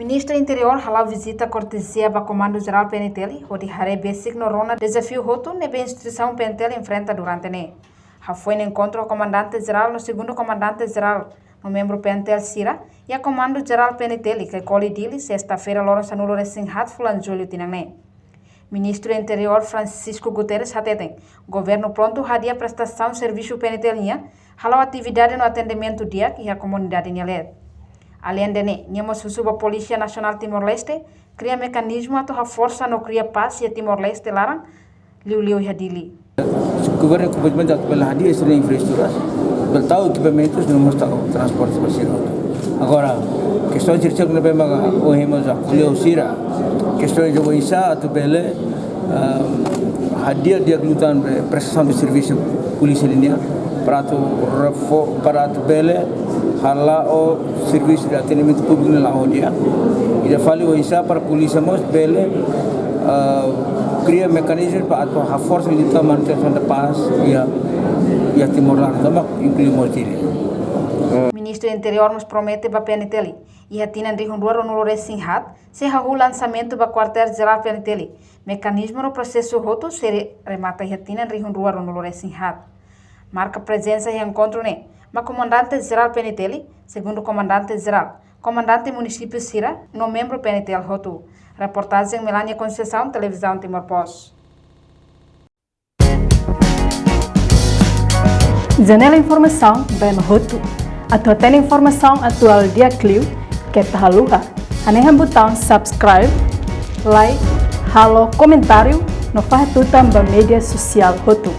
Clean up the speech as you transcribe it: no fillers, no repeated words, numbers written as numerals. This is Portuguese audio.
Ministro do Interior halau visita cortesia para Comando Geral PNTL, onde harebe signorona desafio roto nebe instituição PNTL enfrenta durante ne. Foi no encontro com o comandante geral no segundo comandante geral, no membro PNTL Sira, e a Comando Geral PNTL, que colidili sexta-feira Lourenço Nulo Resinhat Fulan Júlio Tinane. Ministro do Interior Francisco Guterres hateten, governo pronto hadia prestação serviço PNTL halau atividade no atendimento dia e a comunidade nhalet. Além de ne, nemos susuba Polícia Nacional Timor-Leste, cria mecanismo atau força no cria paz e Timor-Leste larang, liu e hadili. O governo completamente pela hadia essa infraestrutura, pelo tal equipamentos não mostra o transporte espacial. Agora, questões de cerco não bem maga o hemos a colher sira, questões de oisa atau bele hadia dia lutan prestação de serviço polícia linear para tu bele hala o serviço de atendimento público na Laodia e já falei oisa para a polícia mas bele cria mecanismos para a força militar manutenção da paz e a Timor-Leste também inclui Motiri. Ministro do Interior nos promete para PNTL e a Tina de Honduras no Loresinhat se o lançamento para quartel-geral PNTL. Mecanismo no processo roto se remata a Tina de Honduras no Loresinhat. Marca presença e encontro ne. Mas comandante-geral PNTL, segundo comandante-geral, comandante município Sira, no membro PNTL Rotu. Reportagem Melania Conceição, Televisão Timor-Post. Janela Informação, bem Rotu. Atual informação atual dia Clio, que tahaluha. Anehan botão subscribe, like, halo, comentário, no faz tudo também mídia social Rotu.